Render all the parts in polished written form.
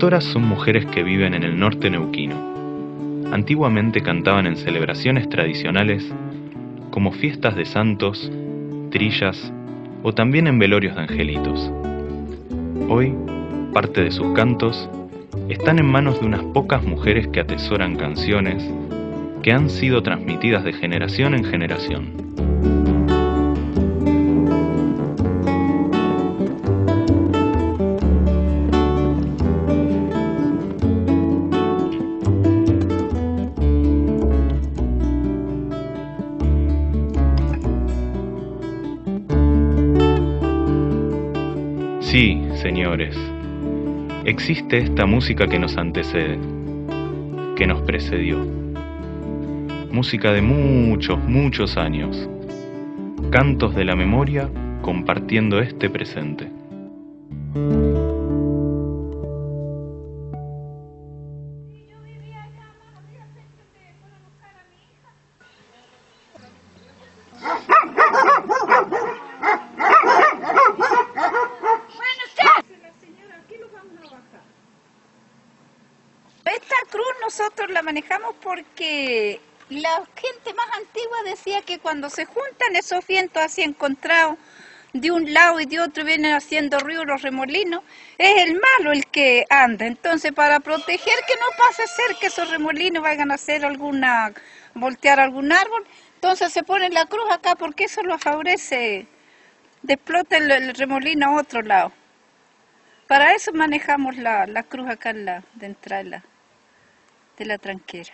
cantoras son mujeres que viven en el norte neuquino. Antiguamente cantaban en celebraciones tradicionales como fiestas de santos, trillas o también en velorios de angelitos. Hoy, parte de sus cantos están en manos de unas pocas mujeres que atesoran canciones que han sido transmitidas de generación en generación. Sí, señores, existe esta música que nos antecede, que nos precedió. Música de muchos, muchos años. Cantos de la memoria compartiendo este presente. Esta cruz nosotros la manejamos porque la gente más antigua decía que cuando se juntan esos vientos así encontrados de un lado y de otro vienen haciendo ruido los remolinos, es el malo el que anda. Entonces, para proteger que no pase a ser que esos remolinos vayan a hacer voltear algún árbol, entonces se pone la cruz acá porque eso lo favorece, explota el remolino a otro lado. Para eso manejamos la cruz acá de entrada de la tranquera.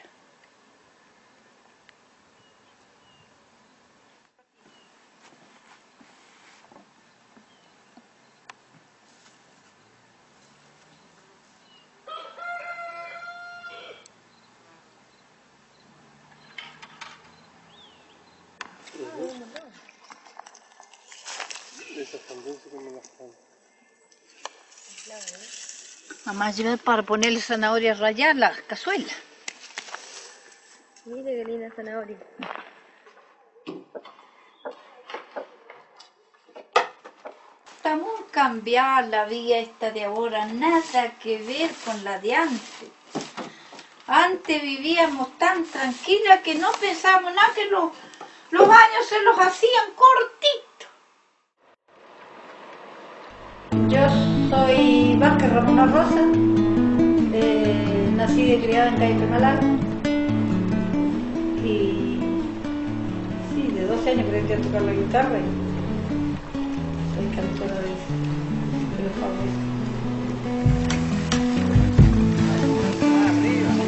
Mamá, lleva para ponerle zanahoria rallada a la cazuela. Mire qué linda zanahoria. Está muy cambiada la vida esta de ahora, nada que ver con la de antes. Antes vivíamos tan tranquilas que no pensábamos nada, que los años se los hacían cortitos. Yo soy Vázquez Ramona Rosa, nací y criada en Calle Pemalal. Y sí, de 12 años aprendí a tocar la guitarra y soy cantora de los favoritos.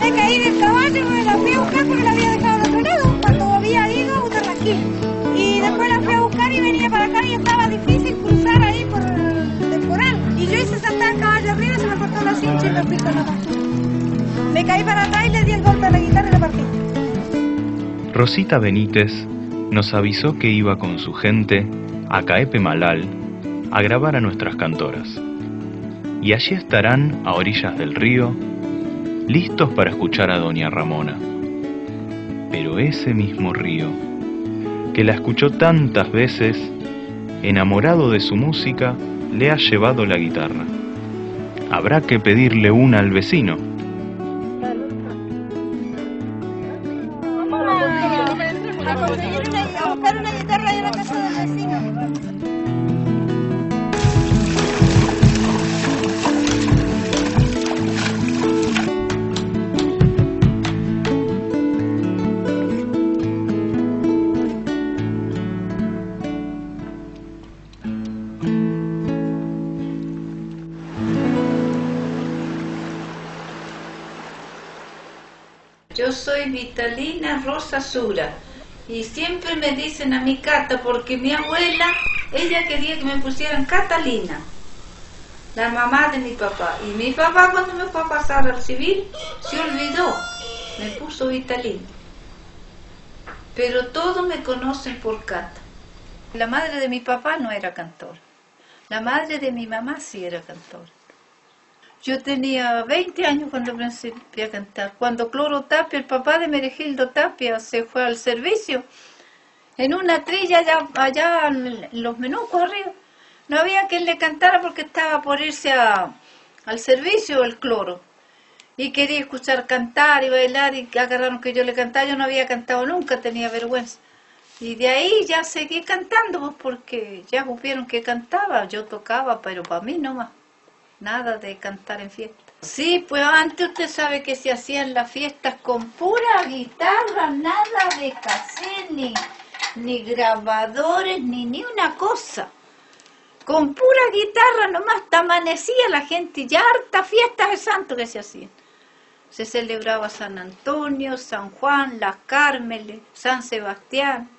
Me caí del caballo, me la fui a buscar porque la había dejado al otro lado, cuando había ido a Utarraquí. Y después la fui a buscar y venía para acá y estaba difícil cruzar ahí por el temporal. Y yo hice saltar el caballo arriba, se me cortó la cincha y me fui con la mano. Me caí para atrás y le di el golpe a la guitarra y la partí. Rosita Benítez nos avisó que iba con su gente a Caé Pemalal a grabar a nuestras cantoras. Y allí estarán a orillas del río, listos para escuchar a doña Ramona. Pero ese mismo río, que la escuchó tantas veces, enamorado de su música, le ha llevado la guitarra. Habrá que pedirle una al vecino. A buscar una guitarra de la casa del vecino. Yo soy Vitalina Rosa Sura y siempre me dicen a mí Cata porque mi abuela, ella quería que me pusieran Catalina, la mamá de mi papá. Y mi papá, cuando me fue a pasar al civil, se olvidó, me puso Vitalina. Pero todos me conocen por Cata. La madre de mi papá no era cantora, la madre de mi mamá sí era cantora. Yo tenía 20 años cuando empecé a cantar. Cuando Cloro Tapia, el papá de Meregildo Tapia, se fue al servicio, en una trilla allá en los Menucos arriba, no había quien le cantara porque estaba por irse a al servicio el cloro. Y quería escuchar cantar y bailar y agarraron que yo le cantaba. Yo no había cantado nunca, tenía vergüenza. Y de ahí ya seguí cantando, pues, porque ya supieron que cantaba. Yo tocaba, pero para mí nomás. Nada de cantar en fiesta. Sí, pues antes usted sabe que se hacían las fiestas con pura guitarra, nada de cassette, ni grabadores, ni una cosa. Con pura guitarra nomás, hasta amanecía la gente, ya harta fiestas de santo que se hacían. Se celebraba San Antonio, San Juan, las Cármeles, San Sebastián.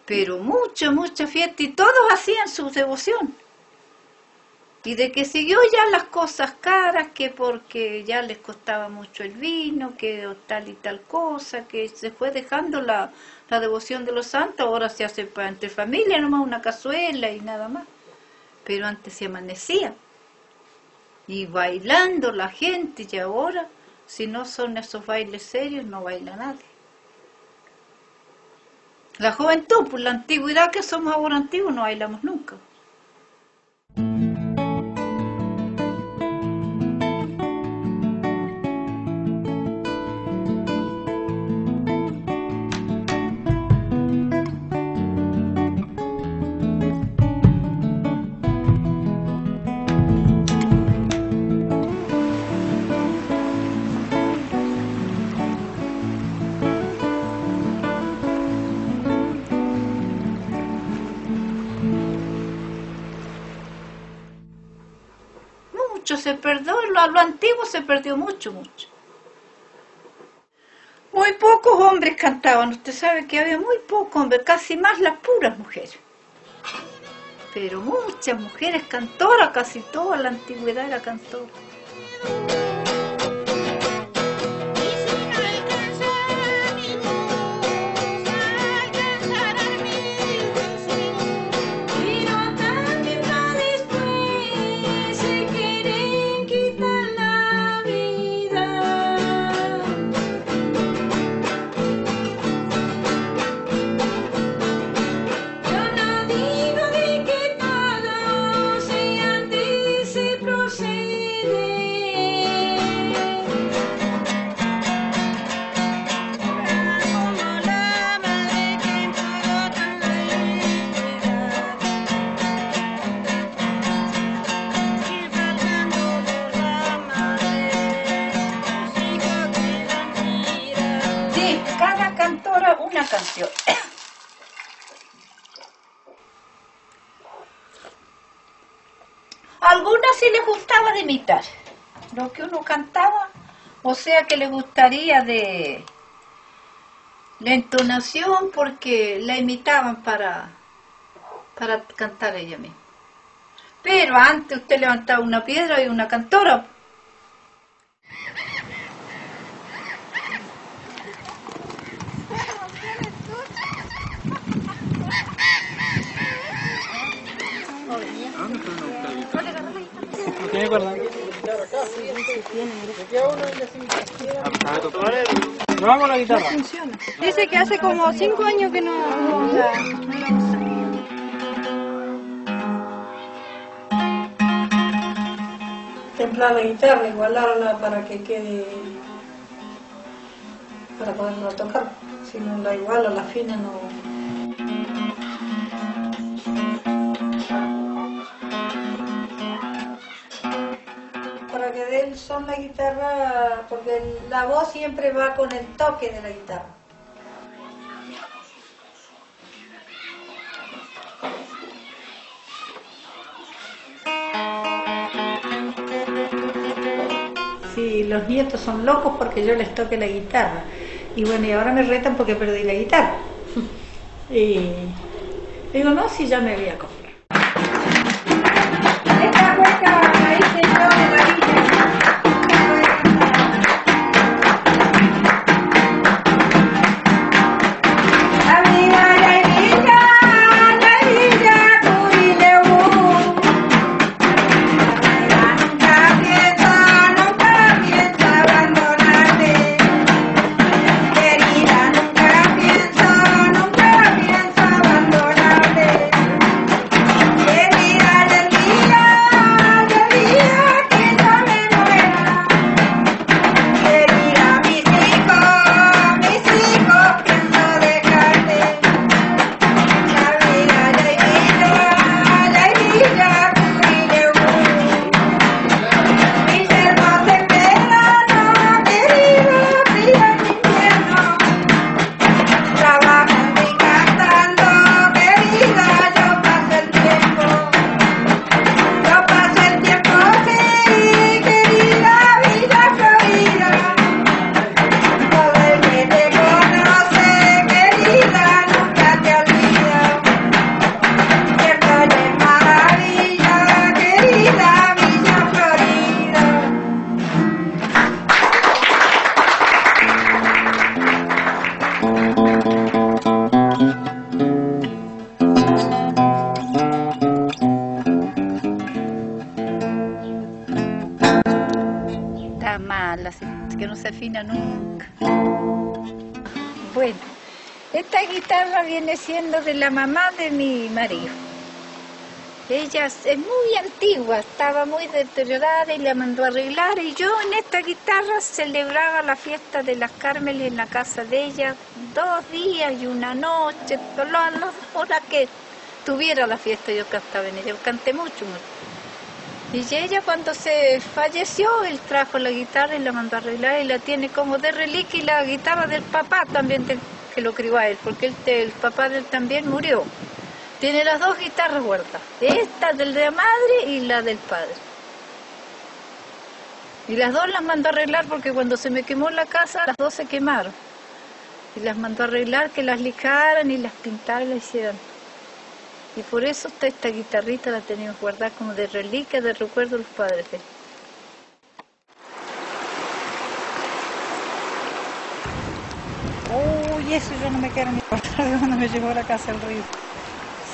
Pero mucha fiesta y todos hacían su devoción. Y de que siguió ya las cosas caras, que porque ya les costaba mucho el vino, que tal y tal cosa, que se fue dejando la devoción de los santos, ahora se hace entre familia nomás una cazuela y nada más. Pero antes se amanecía. Y bailando la gente, y ahora, si no son esos bailes serios, no baila nadie. La juventud, por la antigüedad que somos ahora antiguos, no bailamos nunca. Se perdió, lo antiguo se perdió mucho. Muy pocos hombres cantaban, usted sabe que había muy pocos hombres, casi más las puras mujeres. Pero muchas mujeres cantoras, casi toda la antigüedad era cantora. Una canción. Algunas sí les gustaba de imitar lo que uno cantaba, o sea que les gustaría de la entonación porque la imitaban para cantar ella misma. Pero antes usted levantaba una piedra y una cantora. ¿Tiene cuerda? Probamos la guitarra. No funciona. Dice que hace como 5 años que no la usa. Templar la guitarra, igualarla para que quede, para poderla tocar. Si no la iguala, la afina no. Para que dé el son la guitarra, porque la voz siempre va con el toque de la guitarra. Sí, los nietos son locos porque yo les toque la guitarra. Y bueno, y ahora me retan porque perdí la guitarra. Y digo, no, si ya me voy a comprar. Esta hueca la hice yo de la villa. así, que no se afina nunca. Bueno, esta guitarra viene siendo de la mamá de mi marido. Ella es muy antigua, estaba muy deteriorada y la mandó a arreglar. Y yo en esta guitarra celebraba la fiesta de las Cármeles en la casa de ella 2 días y una noche, todas las horas que tuviera la fiesta yo cantaba en ella, yo canté mucho. Y ella cuando se falleció, él trajo la guitarra y la mandó a arreglar y la tiene como de reliquia, y la guitarra del papá también que lo crió a él, porque el papá de él también murió. Tiene las 2 guitarras guardadas, esta de la madre y la del padre. Y las 2 las mandó a arreglar porque cuando se me quemó la casa, las 2 se quemaron. Y las mandó a arreglar, que las lijaran y las pintaran y las hicieran. Y por eso esta guitarrita la tenemos guardada como de reliquia, de recuerdo de los padres de él. Uy, eso yo no me quiero ni acordar de cuando me llevó a la casa el río.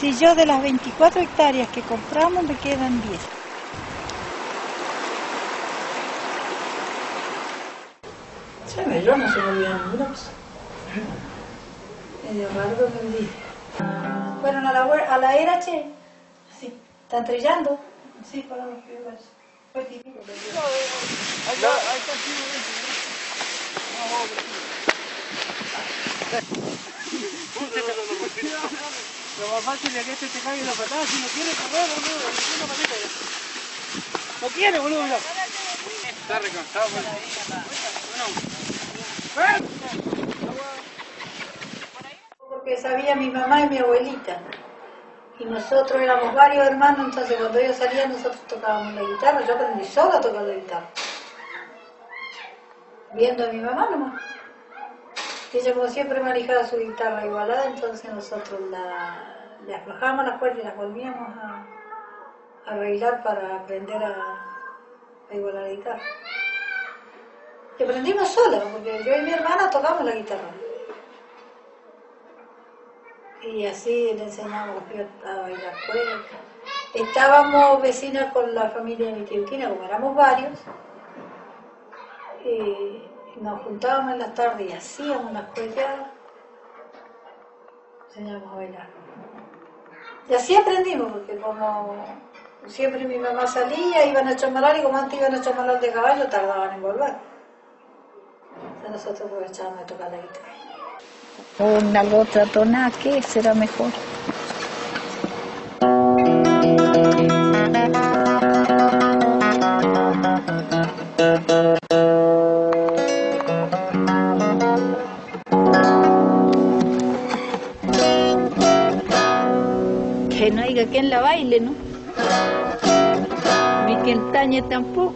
Si yo de las 24 hectáreas que compramos me quedan 10. Sí, yo no se me olvida ninguna cosa. Medio raro que me dije. Fueron a la era, che. Sí. ¿Están trillando? Sí, para los pies. Fue típico. Lo más fácil es que este te caiga en la patada. Si no quiere correr, boludo, una patita ya. No quiere, boludo, mirá. Está recansado, Porque sabía mi mamá y mi abuelita. Y nosotros éramos varios hermanos, entonces cuando ellos salían nosotros tocábamos la guitarra. Yo aprendí sola a tocar la guitarra. Viendo a mi mamá nomás. Ella como siempre manejaba su guitarra igualada, entonces nosotros le aflojábamos las cuerdas y las volvíamos a arreglar para aprender a igualar la guitarra. Y aprendimos sola, porque yo y mi hermana tocamos la guitarra. Y así le enseñamos a bailar cueca. Estábamos vecinas con la familia de mi tío Quina, como éramos varios. Y nos juntábamos en las tardes y hacíamos unas cuelladas, enseñábamos a bailar. Y así aprendimos, porque como siempre mi mamá salía, iban a chamalar, y como antes iban a chamalar de caballo, tardaban en volver. Entonces nosotros aprovechábamos de tocar la guitarra. Una otra tonada, ¿qué será mejor? Que no haya quien la baile, ¿no? Ni quien tañe tampoco.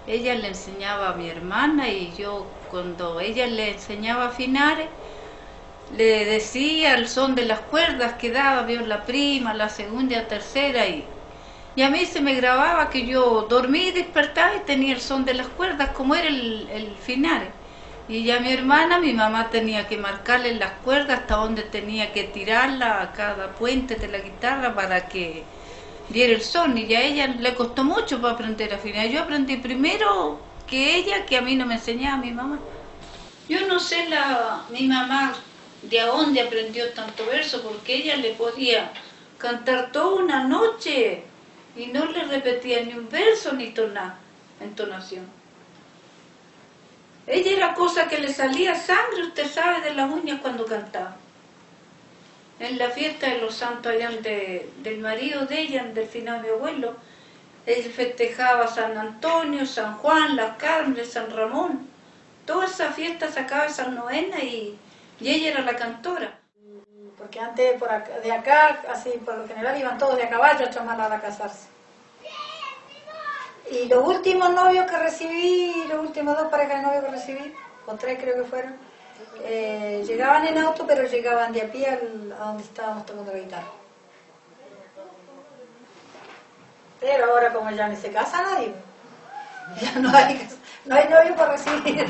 ella le enseñaba a mi hermana y yo cuando ella le enseñaba a afinar, le decía el son de las cuerdas que daba, vio la prima, la segunda y la tercera y a mí se me grababa que yo dormí y despertaba y tenía el son de las cuerdas como era el finare. Y ya mi hermana, mi mamá tenía que marcarle las cuerdas hasta donde tenía que tirarla a cada puente de la guitarra para que diera el son. Y ya a ella le costó mucho para aprender a afinar. Yo aprendí primero que ella, que a mí no me enseñaba mi mamá. Yo no sé mi mamá de a dónde aprendió tanto verso, porque ella le podía cantar toda una noche y no le repetía ni un verso ni entonación. Ella era cosa que le salía sangre, usted sabe, de las uñas cuando cantaba. En la fiesta de los santos allá del marido de ella, del final de mi abuelo, él festejaba San Antonio, San Juan, la Carmen, San Ramón. Todas esas fiestas sacaba esas novenas y ella era la cantora. Porque antes de acá, así por lo general, iban todos de a caballo a Chamalala a casarse. Y los últimos novios que recibí, los últimos 2 parejas de novios que recibí, o 3 creo que fueron, llegaban en auto, pero llegaban de a pie a donde estábamos tocando la guitarra. Pero ahora como ya ni se casa nadie, ya no hay novio para recibir.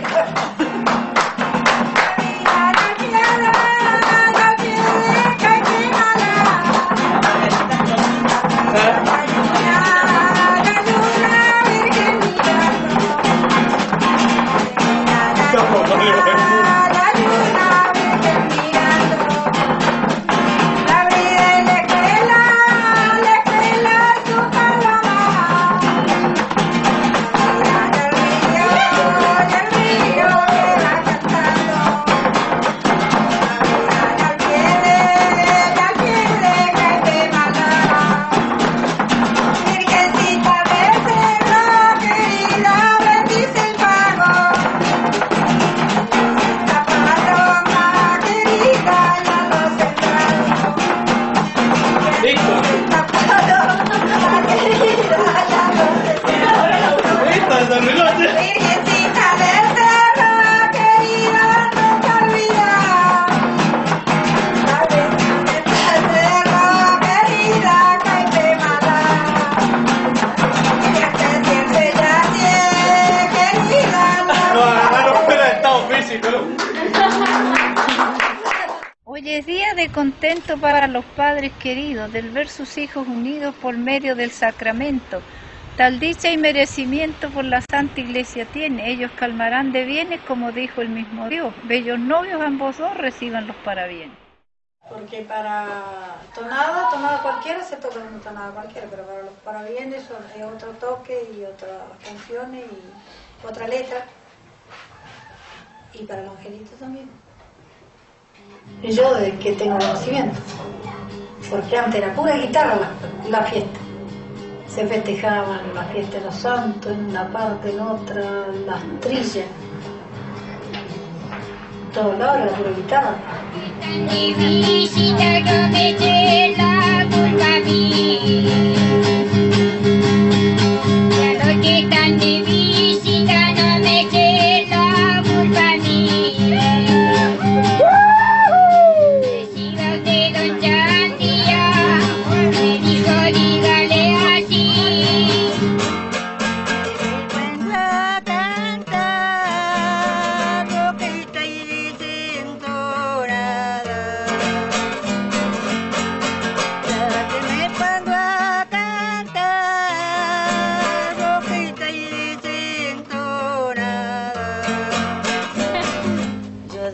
Hoy es día de contento para los padres queridos, del ver sus hijos unidos por medio del sacramento. Tal dicha y merecimiento por la Santa Iglesia tiene, ellos calmarán de bienes, como dijo el mismo Dios. Bellos novios ambos dos reciban los parabienes. Porque para tonada cualquiera se toca una tonada cualquiera, pero para los parabienes hay otro toque y otras canciones y otra letra. Y para el angelito también. Y yo de que tengo conocimiento, porque antes era pura guitarra la fiesta. Se festejaban la fiesta de los santos, en una parte, en otra, las trillas. En todos lados era pura guitarra.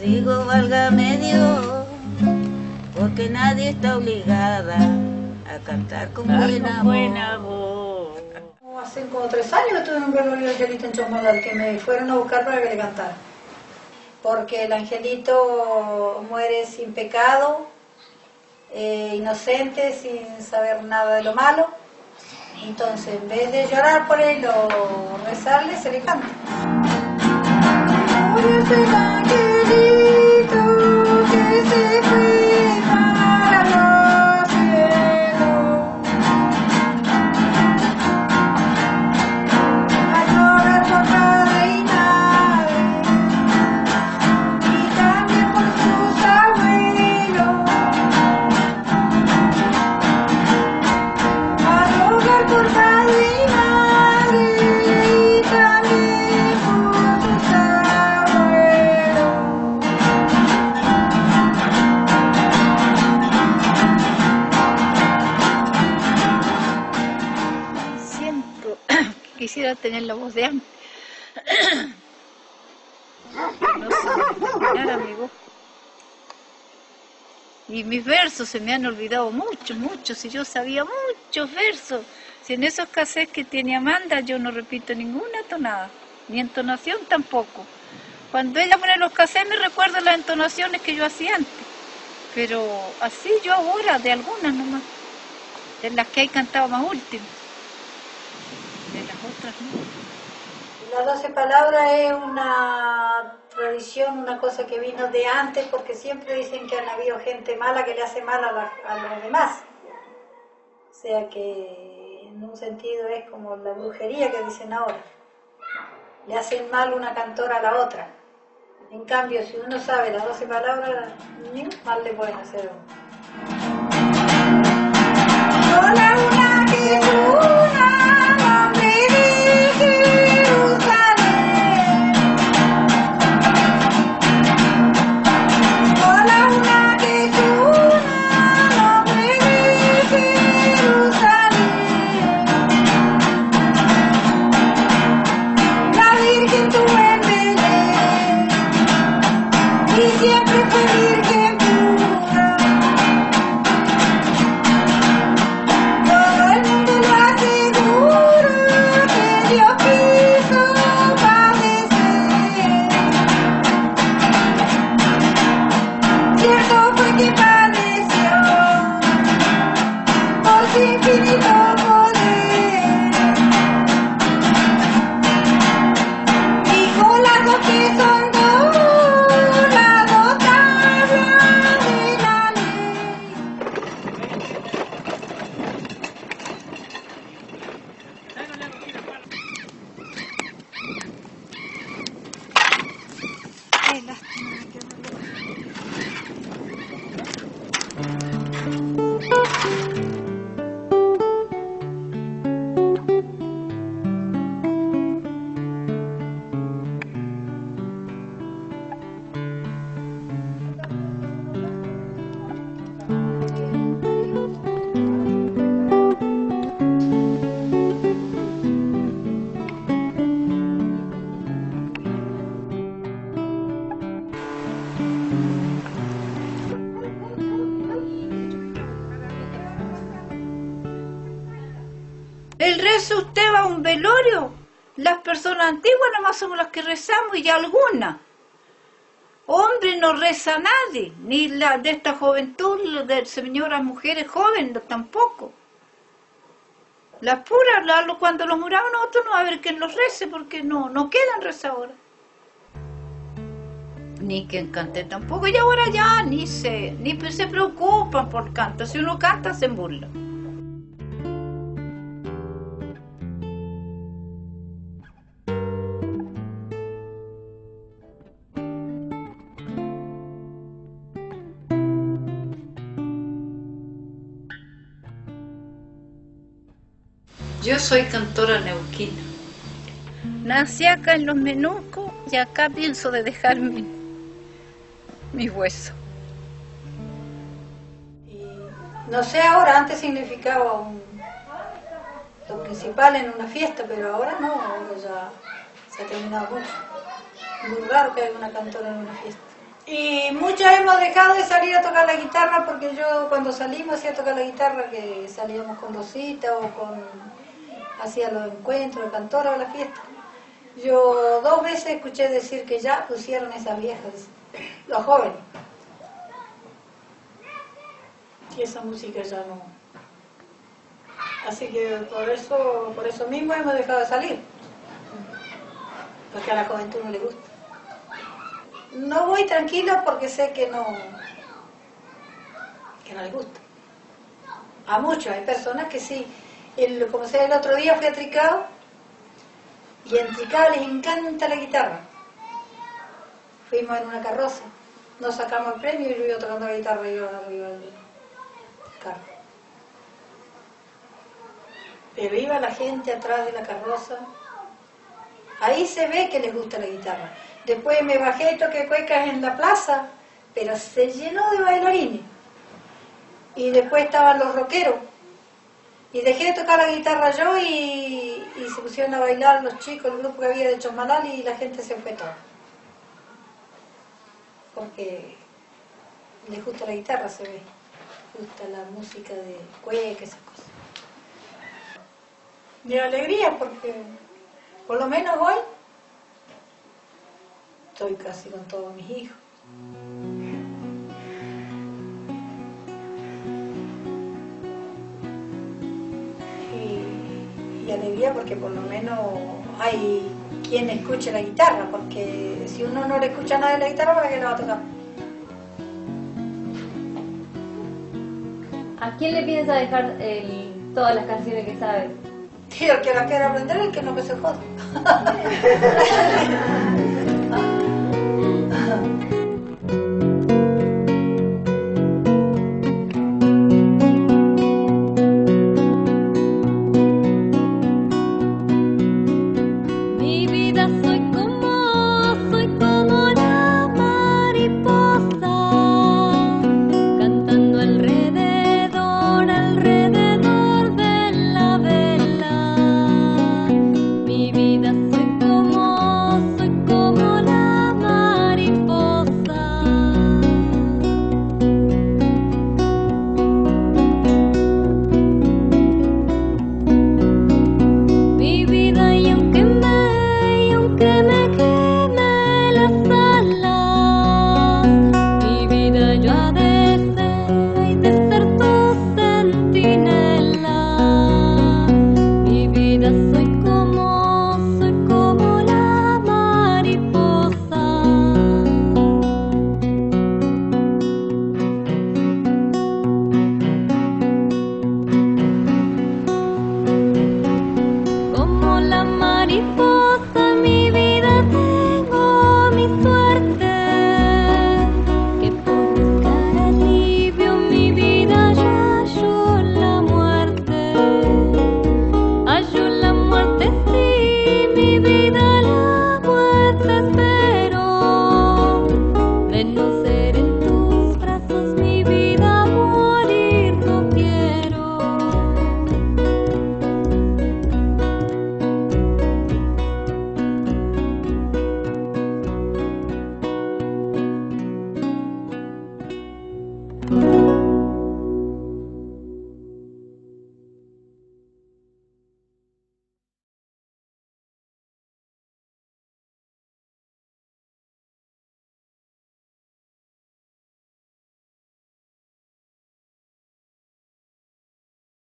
Digo, válgame Dios, porque nadie está obligada a cantar con buena voz. Hace como 3 años que estuve en un velorio de Angelito en Chamalal, que me fueron a buscar para que le cantara. Porque el Angelito muere sin pecado, inocente, sin saber nada de lo malo. Entonces, en vez de llorar por él o rezarle, se le canta. Que se fue para los cielos a llorar por tener la voz de antes. No sé terminar, amigo. Y mis versos se me han olvidado mucho, si yo sabía muchos versos. Si en esos cassettes que tiene Amanda yo no repito ninguna tonada, ni entonación tampoco. Cuando ella pone los cassettes me recuerda las entonaciones que yo hacía antes. Pero así yo ahora, de algunas nomás, de las que he cantado más último. De las otras no. Las 12 palabras es una tradición, una cosa que vino de antes, porque siempre dicen que han habido gente mala que le hace mal a los demás. O sea que en un sentido es como la brujería que dicen ahora. Le hacen mal una cantora a la otra. En cambio, si uno sabe las 12 palabras, ni mal le pueden hacer. Sola una que es una, nombre de Jerusalén. Sola una que es una, nombre de Jerusalén. La Virgen tuvo en Belén y siempre fue virgen pura. Todo el mundo lo asegura que Dios quiso padecer. Cierto fue que padeció por su infinito poder. Dijo las dos que son dos, las dos tablas de la ley. Qué lástima que no lo... El rezo usted va a un velorio. Las personas antiguas nomás somos las que rezamos y algunas. Hombre no reza nadie, ni la de esta juventud, de señoras mujeres jóvenes tampoco. Las puras, cuando los muramos nosotros no va a haber quien los rece porque no quedan rezadores. Ni quien cante tampoco, y ahora ya ni se preocupan por cantar. Si uno canta se burla. Yo soy cantora neuquina. Nací acá en Los Menucos y acá pienso de dejar mi hueso. No sé ahora, antes significaba lo principal en una fiesta, pero ahora no, ahora ya se ha terminado mucho. Muy raro que haya una cantora en una fiesta. Y muchas hemos dejado de salir a tocar la guitarra porque yo cuando salimos hacía tocar la guitarra, que salíamos con Rosita o hacía los encuentros de cantora o la fiesta. Yo 2 veces escuché decir que ya pusieron esas viejas, los jóvenes. Y esa música ya no. Así que por eso mismo hemos dejado de salir. Porque a la juventud no le gusta. No voy tranquila porque sé que no les gusta. A muchos, hay personas que sí. Como sea, el otro día fui a Tricao y en Tricao les encanta la guitarra. Fuimos en una carroza, nos sacamos el premio y yo iba tocando la guitarra y yo arriba del carro. Pero iba la gente atrás de la carroza, ahí se ve que les gusta la guitarra. Después me bajé y toqué cuecas en la plaza, pero se llenó de bailarines. Y después estaban los rockeros. Y dejé de tocar la guitarra yo y se pusieron a bailar los chicos, el grupo que había de Chosmalal, y la gente se fue toda. Porque les gusta la guitarra, se ve. Les gusta la música de cueca, esas cosas. De alegría porque por lo menos hoy estoy casi con todos mis hijos. Y alegría porque por lo menos hay quien escuche la guitarra, porque si uno no le escucha nada de la guitarra, ¿para qué la va a tocar? ¿A quién le piensa dejar todas las canciones que sabe? Sí, el que la quiera aprender, el que no, que se joda. Mi vida soy como la mariposa, cantando alrededor de la vela. Mi vida soy como la mariposa. Mi vida, y aunque me queme las alas, mi vida yo ha de ser tu centinela. Mi vida soy como la mariposa. Como la mariposa, mi vida tengo mi suerte, que por buscar alivio mi vida yo hallo la muerte. Hallo la muerte, sí, mi vida la muerte espero. De no ser en tus brazos mi vida morir no quiero.